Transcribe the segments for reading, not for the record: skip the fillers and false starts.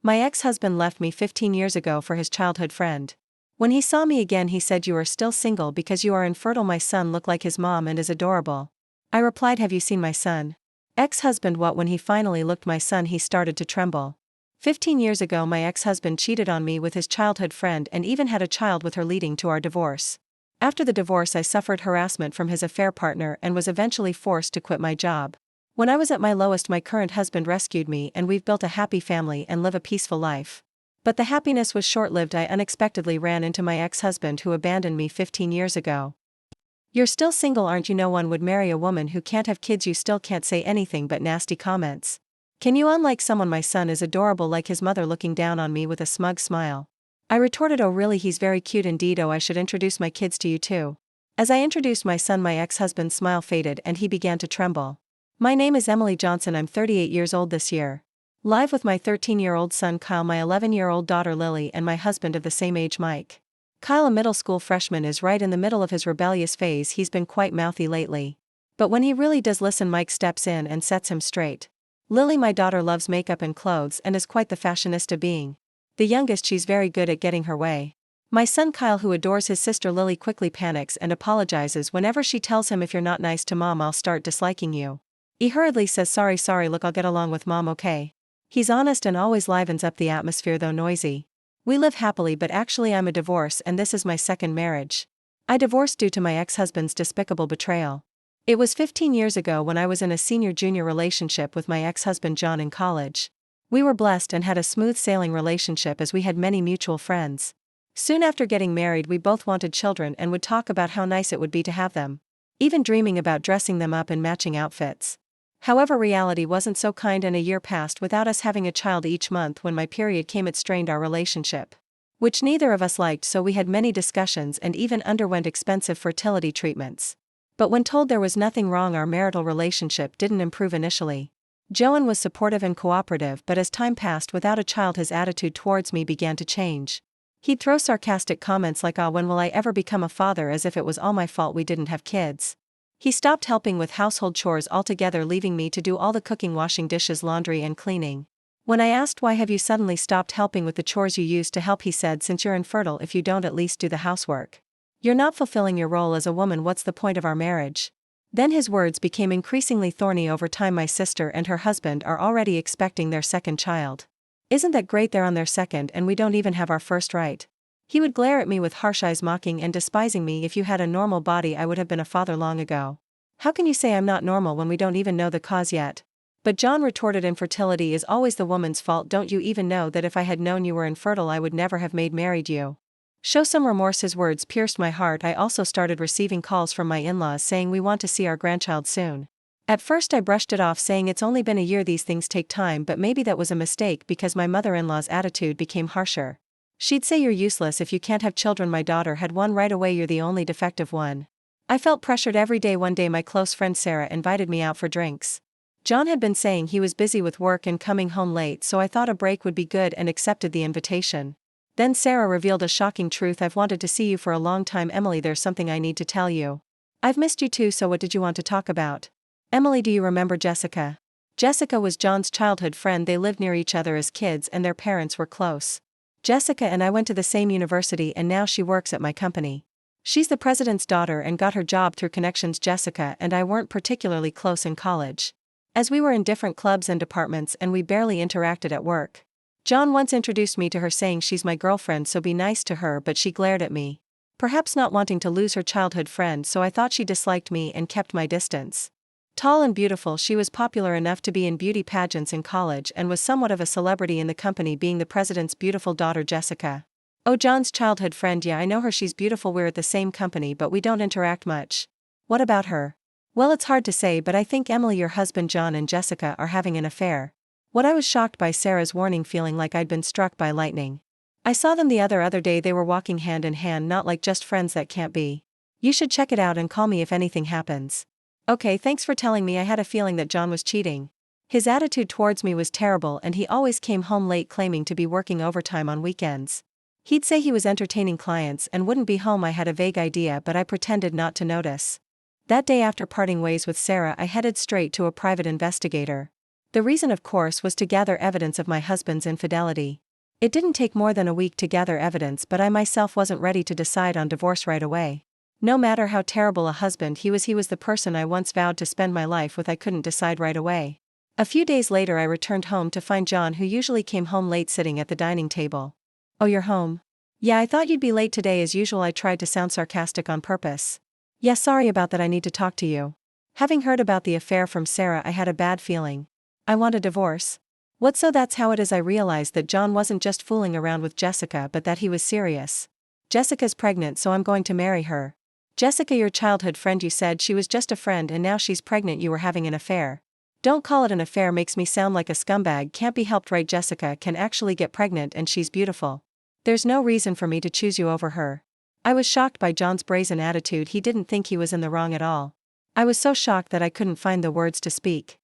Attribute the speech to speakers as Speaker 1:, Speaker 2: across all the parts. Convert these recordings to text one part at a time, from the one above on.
Speaker 1: My ex-husband left me 15 years ago for his childhood friend. When he saw me again he said you are still single because you are infertile. My son looked like his mom and is adorable. I replied, have you seen my son? Ex-husband what? When he finally looked my son he started to tremble. 15 years ago my ex-husband cheated on me with his childhood friend and even had a child with her, leading to our divorce. After the divorce I suffered harassment from his affair partner and was eventually forced to quit my job. When I was at my lowest my current husband rescued me and we've built a happy family and live a peaceful life. But the happiness was short-lived. I unexpectedly ran into my ex-husband who abandoned me 15 years ago. You're still single, aren't you? No one would marry a woman who can't have kids. You still can't say anything but nasty comments. Can you? Unlike someone, my son is adorable like his mother, looking down on me with a smug smile. I retorted, oh really, he's very cute indeed. Oh, I should introduce my kids to you too. As I introduced my son my ex-husband's smile faded and he began to tremble. My name is Emily Johnson. I'm 38 years old this year. Live with my 13-year-old son Kyle, my 11-year-old daughter Lily, and my husband of the same age Mike. Kyle, a middle school freshman, is right in the middle of his rebellious phase. He's been quite mouthy lately. But when he really does listen, Mike steps in and sets him straight. Lily, my daughter, loves makeup and clothes and is quite the fashionista. Being the youngest, she's very good at getting her way. My son Kyle, who adores his sister Lily, quickly panics and apologizes whenever she tells him, if you're not nice to mom I'll start disliking you. He hurriedly says, sorry, look, I'll get along with mom, okay? He's honest and always livens up the atmosphere, though noisy. We live happily, but actually I'm a divorce and this is my second marriage. I divorced due to my ex-husband's despicable betrayal. It was 15 years ago when I was in a senior-junior relationship with my ex-husband John in college. We were blessed and had a smooth sailing relationship as we had many mutual friends. Soon after getting married we both wanted children and would talk about how nice it would be to have them. Even dreaming about dressing them up in matching outfits. However, reality wasn't so kind and a year passed without us having a child. Each month when my period came it strained our relationship, which neither of us liked, so we had many discussions and even underwent expensive fertility treatments. But when told there was nothing wrong, our marital relationship didn't improve initially. Joan was supportive and cooperative, but as time passed without a child his attitude towards me began to change. He'd throw sarcastic comments like, "Ah, when will I ever become a father?" as if it was all my fault we didn't have kids. He stopped helping with household chores altogether, leaving me to do all the cooking, washing dishes, laundry and cleaning. When I asked, why have you suddenly stopped helping with the chores you used to help, he said, since you're infertile, if you don't at least do the housework, you're not fulfilling your role as a woman. What's the point of our marriage? Then his words became increasingly thorny. Over time my sister and her husband are already expecting their second child. Isn't that great? They're on their second and we don't even have our first right. He would glare at me with harsh eyes, mocking and despising me. If you had a normal body I would have been a father long ago. How can you say I'm not normal when we don't even know the cause yet? But John retorted, infertility is always the woman's fault. Don't you even know that if I had known you were infertile I would never have married you? Show some remorse. His words pierced my heart. I also started receiving calls from my in-laws saying we want to see our grandchild soon. At first I brushed it off, saying it's only been a year, these things take time, but maybe that was a mistake because my mother-in-law's attitude became harsher. She'd say, you're useless if you can't have children. My daughter had one right away, you're the only defective one. I felt pressured every day. One day my close friend Sarah invited me out for drinks. John had been saying he was busy with work and coming home late, so I thought a break would be good and accepted the invitation. Then Sarah revealed a shocking truth. I've wanted to see you for a long time, Emily. There's something I need to tell you. I've missed you too, so what did you want to talk about? Emily, do you remember Jessica? Jessica was John's childhood friend. They lived near each other as kids and their parents were close. Jessica and I went to the same university and now she works at my company. She's the president's daughter and got her job through connections. Jessica and I weren't particularly close in college, as we were in different clubs and departments and we barely interacted at work. John once introduced me to her saying she's my girlfriend, so be nice to her, but she glared at me. Perhaps not wanting to lose her childhood friend, so I thought she disliked me and kept my distance. Tall and beautiful, she was popular enough to be in beauty pageants in college and was somewhat of a celebrity in the company, being the president's beautiful daughter Jessica. Oh, John's childhood friend, yeah, I know her, she's beautiful. We're at the same company but we don't interact much. What about her? Well, it's hard to say, but I think Emily, your husband John, and Jessica are having an affair. What? I was shocked by Sarah's warning, feeling like I'd been struck by lightning. I saw them the other day, they were walking hand in hand, not like just friends, that can't be. You should check it out and call me if anything happens. Okay, thanks for telling me. I had a feeling that John was cheating. His attitude towards me was terrible and he always came home late, claiming to be working overtime on weekends. He'd say he was entertaining clients and wouldn't be home. I had a vague idea, but I pretended not to notice. That day, after parting ways with Sarah, I headed straight to a private investigator. The reason, of course, was to gather evidence of my husband's infidelity. It didn't take more than a week to gather evidence, but I myself wasn't ready to decide on divorce right away. No matter how terrible a husband he was the person I once vowed to spend my life with. I couldn't decide right away. A few days later I returned home to find John, who usually came home late, sitting at the dining table. "Oh, you're home? Yeah, I thought you'd be late today as usual." I tried to sound sarcastic on purpose. "Yeah, sorry about that, I need to talk to you." Having heard about the affair from Sarah, I had a bad feeling. "I want a divorce." "What, so that's how it is?" I realized that John wasn't just fooling around with Jessica, but that he was serious. "Jessica's pregnant, so I'm going to marry her." "Jessica, your childhood friend, you said she was just a friend and now she's pregnant. You were having an affair." "Don't call it an affair, makes me sound like a scumbag." "Can't be helped, right? Jessica can actually get pregnant and she's beautiful. There's no reason for me to choose you over her." I was shocked by John's brazen attitude. He didn't think he was in the wrong at all. I was so shocked that I couldn't find the words to speak.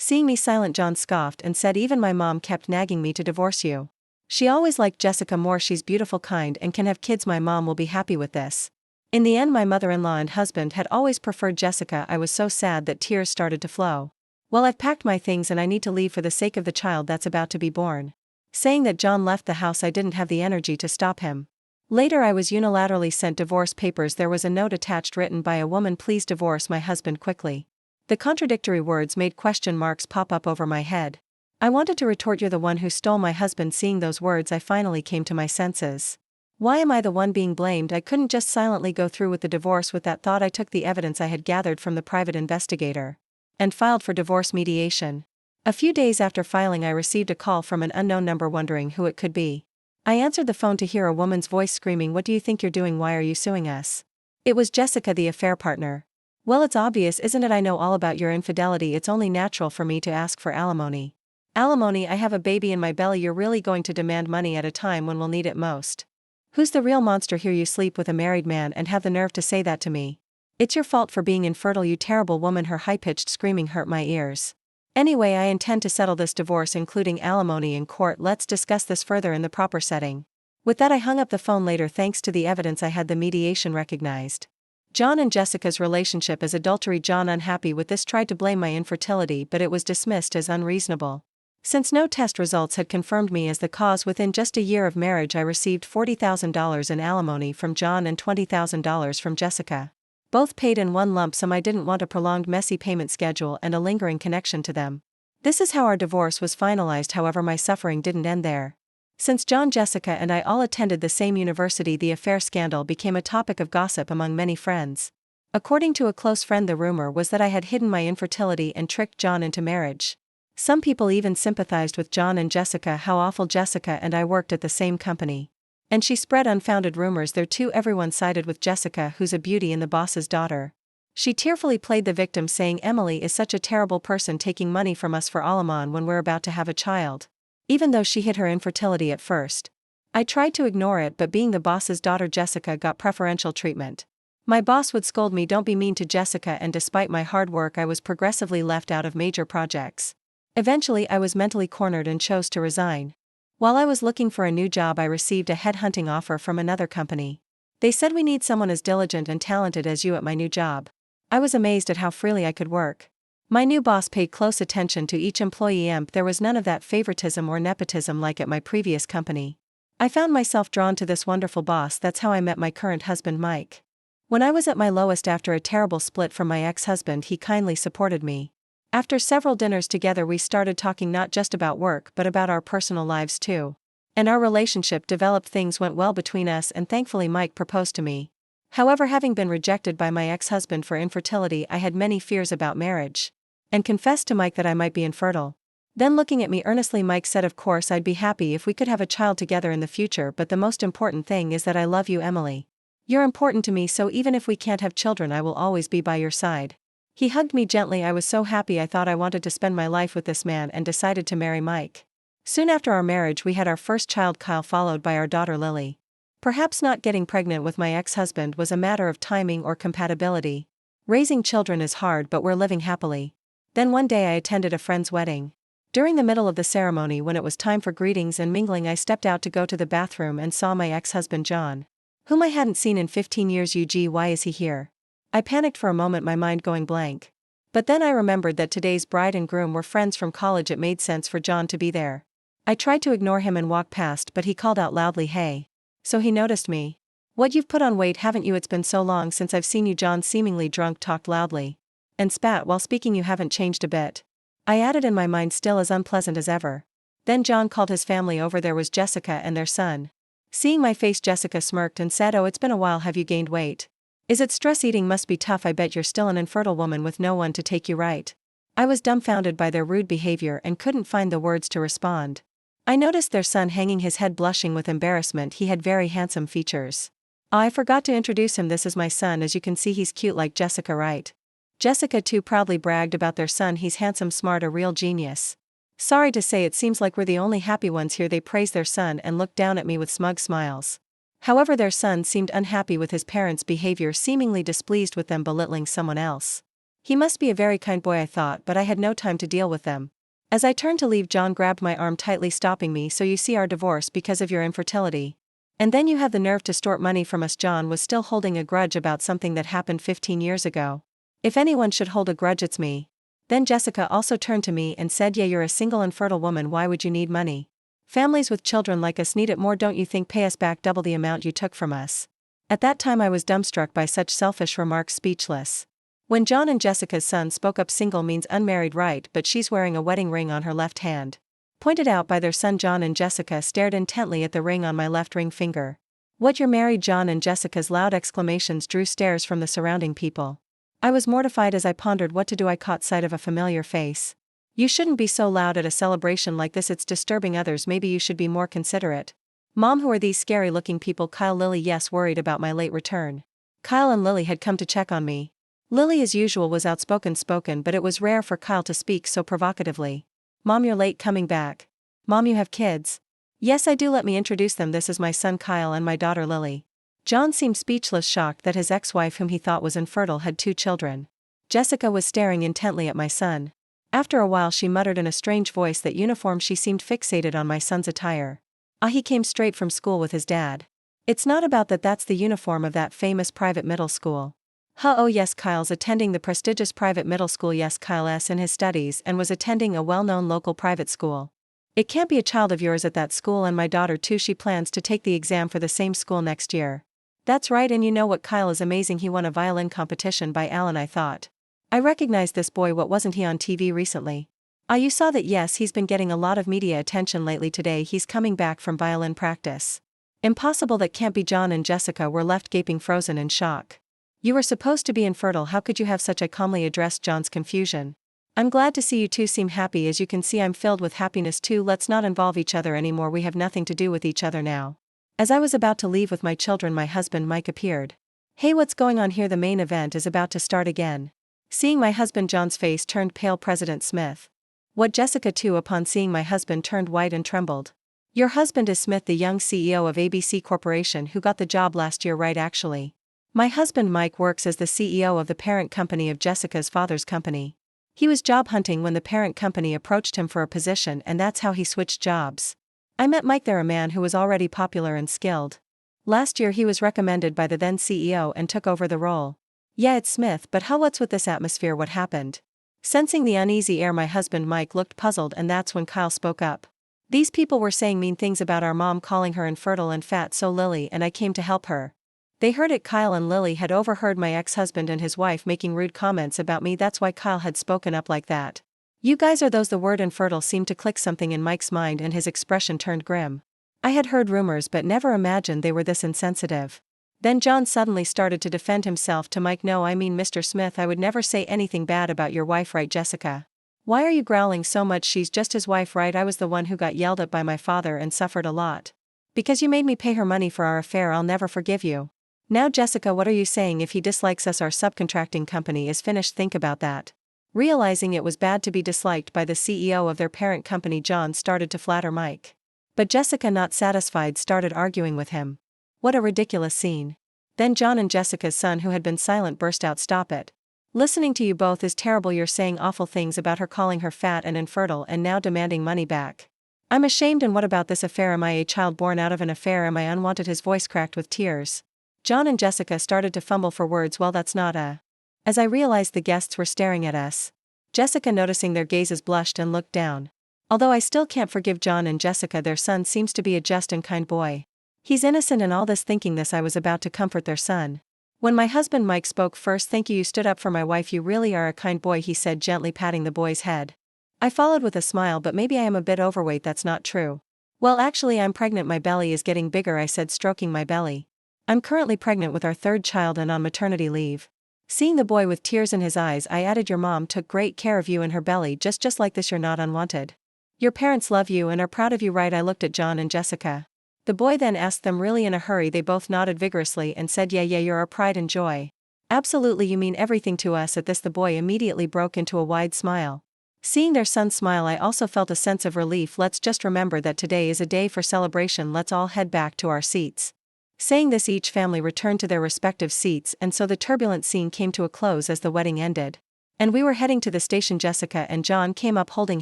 Speaker 1: Seeing me silent, John scoffed and said, "Even my mom kept nagging me to divorce you. She always liked Jessica more. She's beautiful, kind, and can have kids. My mom will be happy with this." In the end, my mother-in-law and husband had always preferred Jessica. I was so sad that tears started to flow. "Well, I've packed my things and I need to leave for the sake of the child that's about to be born." Saying that, John left the house. I didn't have the energy to stop him. Later I was unilaterally sent divorce papers. There was a note attached written by a woman: "Please divorce my husband quickly." The contradictory words made question marks pop up over my head. I wanted to retort, "You're the one who stole my husband." Seeing those words, I finally came to my senses. Why am I the one being blamed? I couldn't just silently go through with the divorce. With that thought, I took the evidence I had gathered from the private investigator and filed for divorce mediation. A few days after filing, I received a call from an unknown number, wondering who it could be. I answered the phone to hear a woman's voice screaming, "What do you think you're doing? Why are you suing us?" It was Jessica, the affair partner. "Well, it's obvious, isn't it? I know all about your infidelity. It's only natural for me to ask for alimony." "Alimony? I have a baby in my belly. You're really going to demand money at a time when we'll need it most? Who's the real monster here? You sleep with a married man and have the nerve to say that to me. It's your fault for being infertile, you terrible woman." Her high-pitched screaming hurt my ears. "Anyway, I intend to settle this divorce, including alimony, in court. Let's discuss this further in the proper setting." With that, I hung up the phone. Later, thanks to the evidence I had, the mediation recognized John and Jessica's relationship as adultery. John, unhappy with this, tried to blame my infertility, but it was dismissed as unreasonable, since no test results had confirmed me as the cause. Within just a year of marriage, I received $40,000 in alimony from John and $20,000 from Jessica, both paid in one lump sum. I didn't want a prolonged, messy payment schedule and a lingering connection to them. This is how our divorce was finalized. However, my suffering didn't end there. Since John, Jessica, and I all attended the same university, the affair scandal became a topic of gossip among many friends. According to a close friend, the rumor was that I had hidden my infertility and tricked John into marriage. Some people even sympathized with John and Jessica. How awful! Jessica and I worked at the same company, and she spread unfounded rumors there too. Everyone sided with Jessica, who's a beauty and the boss's daughter. She tearfully played the victim, saying, "Emily is such a terrible person, taking money from us for alimony when we're about to have a child," even though she hid her infertility at first. I tried to ignore it, but being the boss's daughter, Jessica got preferential treatment. My boss would scold me, "Don't be mean to Jessica," and despite my hard work, I was progressively left out of major projects. Eventually, I was mentally cornered and chose to resign. While I was looking for a new job, I received a headhunting offer from another company. They said, "We need someone as diligent and talented as you at my new job." I was amazed at how freely I could work. My new boss paid close attention to each employee. There was none of that favoritism or nepotism like at my previous company. I found myself drawn to this wonderful boss. That's how I met my current husband, Mike. When I was at my lowest after a terrible split from my ex-husband, he kindly supported me. After several dinners together, we started talking not just about work but about our personal lives too. And our relationship developed. Things went well between us, and thankfully Mike proposed to me. However, having been rejected by my ex-husband for infertility, I had many fears about marriage, and confessed to Mike that I might be infertile. Then, looking at me earnestly, Mike said, "Of course, I'd be happy if we could have a child together in the future, but the most important thing is that I love you, Emily. You're important to me, so even if we can't have children, I will always be by your side." He hugged me gently. I was so happy. I thought I wanted to spend my life with this man and decided to marry Mike. Soon after our marriage, we had our first child, Kyle, followed by our daughter, Lily. Perhaps not getting pregnant with my ex-husband was a matter of timing or compatibility. Raising children is hard, but we're living happily. Then one day I attended a friend's wedding. During the middle of the ceremony, when it was time for greetings and mingling, I stepped out to go to the bathroom and saw my ex-husband John, whom I hadn't seen in 15 years. "UG, why is he here?" I panicked for a moment, my mind going blank. But then I remembered that today's bride and groom were friends from college. It made sense for John to be there. I tried to ignore him and walk past, but he called out loudly, "Hey." So he noticed me. "What, you've put on weight, haven't you? It's been so long since I've seen you." John, seemingly drunk, talked loudly and spat while speaking. "You haven't changed a bit." I added, in my mind still as unpleasant as ever. Then John called his family over. There was Jessica and their son. Seeing my face, Jessica smirked and said, "Oh, it's been a while. Have you gained weight? Is it stress eating? Must be tough. I bet you're still an infertile woman with no one to take you right." I was dumbfounded by their rude behavior and couldn't find the words to respond. I noticed their son hanging his head, blushing with embarrassment. He had very handsome features. I forgot to introduce him. "This is my son. As you can see, he's cute like Jessica, right?" Jessica too proudly bragged about their son. "He's handsome, smart, a real genius. Sorry to say, it seems like we're the only happy ones here." They praised their son and looked down at me with smug smiles. However, their son seemed unhappy with his parents' behavior, seemingly displeased with them belittling someone else. He must be a very kind boy, I thought, but I had no time to deal with them. As I turned to leave, John grabbed my arm tightly, stopping me. "So you see, our divorce because of your infertility. And then you have the nerve to extort money from us." John was still holding a grudge about something that happened 15 years ago. "If anyone should hold a grudge, it's me." Then Jessica also turned to me and said, "Yeah, you're a single infertile woman. Why would you need money? Families with children like us need it more, don't you think? Pay us back double the amount you took from us." At that time I was dumbstruck by such selfish remarks, speechless. When John and Jessica's son spoke up, "Single means unmarried, right? But she's wearing a wedding ring on her left hand," pointed out by their son. John and Jessica stared intently at the ring on my left ring finger. "What, you're married?" John and Jessica's loud exclamations drew stares from the surrounding people. I was mortified as I pondered what to do. I caught sight of a familiar face. "You shouldn't be so loud at a celebration like this. It's disturbing others. Maybe you should be more considerate." "Mom, who are these scary looking people?" Kyle, Lily. Yes, worried about my late return. Kyle and Lily had come to check on me. Lily, as usual, was outspoken, but it was rare for Kyle to speak so provocatively. "Mom, you're late coming back." "Mom, you have kids?" "Yes, I do. Let me introduce them. This is my son Kyle and my daughter Lily." John seemed speechless, shocked that his ex-wife, whom he thought was infertile, had 2 children. Jessica was staring intently at my son. After a while she muttered in a strange voice that uniform. She seemed fixated on my son's attire. "Ah, he came straight from school with his dad." "It's not about that. That's the uniform of that famous private middle school." "Huh, oh yes, Kyle's attending the prestigious private middle school." "Yes, Kyle's in his studies and was attending a well-known local private school." "It can't be a child of yours at that school." "And my daughter too. She plans to take the exam for the same school next year." "That's right, and you know what, Kyle is amazing. He won a violin competition by Alan." I thought I recognized this boy. "What, wasn't he on TV recently?" "Ah, you saw that?" "Yes, he's been getting a lot of media attention lately. Today he's coming back from violin practice." "Impossible, that can't be." John and Jessica were left gaping, frozen in shock. "You were supposed to be infertile. How could you have such a?" calmly addressed John's confusion. "I'm glad to see you two seem happy. As you can see, I'm filled with happiness too. Let's not involve each other anymore. We have nothing to do with each other now." As I was about to leave with my children, my husband Mike appeared. "Hey, what's going on here? The main event is about to start again." Seeing my husband, John's face turned pale. "President Smith." "What?" Jessica too, upon seeing my husband, turned white and trembled. "Your husband is Smith, the young CEO of ABC Corporation who got the job last year, right?" "Actually, my husband Mike works as the CEO of the parent company of Jessica's father's company. He was job hunting when the parent company approached him for a position, and that's how he switched jobs. I met Mike there, a man who was already popular and skilled. Last year he was recommended by the then CEO and took over the role." "Yeah, it's Smith, but how? What's with this atmosphere? What happened?" Sensing the uneasy air, my husband Mike looked puzzled, and that's when Kyle spoke up. "These people were saying mean things about our mom, calling her infertile and fat, so Lily and I came to help her." They heard it. Kyle and Lily had overheard my ex-husband and his wife making rude comments about me. That's why Kyle had spoken up like that. "You guys are those?" The word infertile seemed to click something in Mike's mind and his expression turned grim. I had heard rumors but never imagined they were this insensitive. Then John suddenly started to defend himself to Mike. "No, I mean Mr. Smith, I would never say anything bad about your wife, right, Jessica? Why are you growling so much? She's just his wife, right? I was the one who got yelled at by my father and suffered a lot. Because you made me pay her money for our affair. I'll never forgive you." "Now, Jessica, what are you saying? If he dislikes us, our subcontracting company is finished. Think about that." Realizing it was bad to be disliked by the CEO of their parent company, John started to flatter Mike. But Jessica, not satisfied, started arguing with him. What a ridiculous scene. Then John and Jessica's son, who had been silent, burst out, "Stop it. Listening to you both is terrible. You're saying awful things about her, calling her fat and infertile, and now demanding money back. I'm ashamed. And what about this affair? Am I a child born out of an affair? Am I unwanted?" His voice cracked with tears. John and Jessica started to fumble for words. "Well, that's not a..." As I realized the guests were staring at us. Jessica, noticing their gazes, blushed and looked down. Although I still can't forgive John and Jessica, their son seems to be a just and kind boy. He's innocent in all this. Thinking this, I was about to comfort their son. When my husband Mike spoke first. Thank you, you stood up for my wife, you really are a kind boy, he said, gently patting the boy's head. I followed with a smile, but maybe I am a bit overweight. That's not true. Well, actually I'm pregnant, my belly is getting bigger, I said, stroking my belly. I'm currently pregnant with our third child and on maternity leave. Seeing the boy with tears in his eyes, I added, your mom took great care of you in her belly, just like this. You're not unwanted. Your parents love you and are proud of you, right? I looked at John and Jessica. The boy then asked them, really in a hurry? They both nodded vigorously and said, yeah, you're our pride and joy. Absolutely, you mean everything to us. At this, the boy immediately broke into a wide smile. Seeing their son smile, I also felt a sense of relief. Let's just remember that today is a day for celebration. Let's all head back to our seats. Saying this, each family returned to their respective seats, and so the turbulent scene came to a close as the wedding ended. And we were heading to the station. Jessica and John came up holding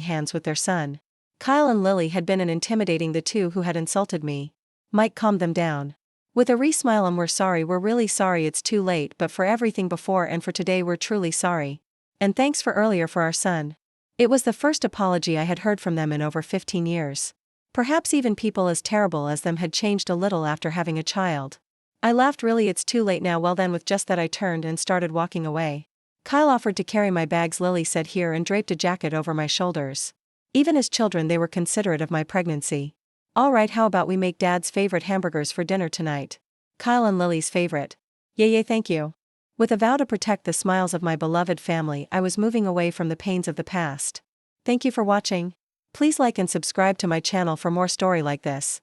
Speaker 1: hands with their son. Kyle and Lily had been intimidating the two who had insulted me. Mike calmed them down. With a smile, we're sorry, we're really sorry, it's too late, but for everything before and for today we're truly sorry. And thanks for earlier for our son. It was the first apology I had heard from them in over 15 years. Perhaps even people as terrible as them had changed a little after having a child. I laughed. Really, it's too late now? Well then, with just that I turned and started walking away. Kyle offered to carry my bags, Lily said, here, and draped a jacket over my shoulders. Even as children they were considerate of my pregnancy. All right, how about we make Dad's favorite hamburgers for dinner tonight? Kyle and Lily's favorite. Yay, thank you. With a vow to protect the smiles of my beloved family, I was moving away from the pains of the past. Thank you for watching. Please like and subscribe to my channel for more story like this.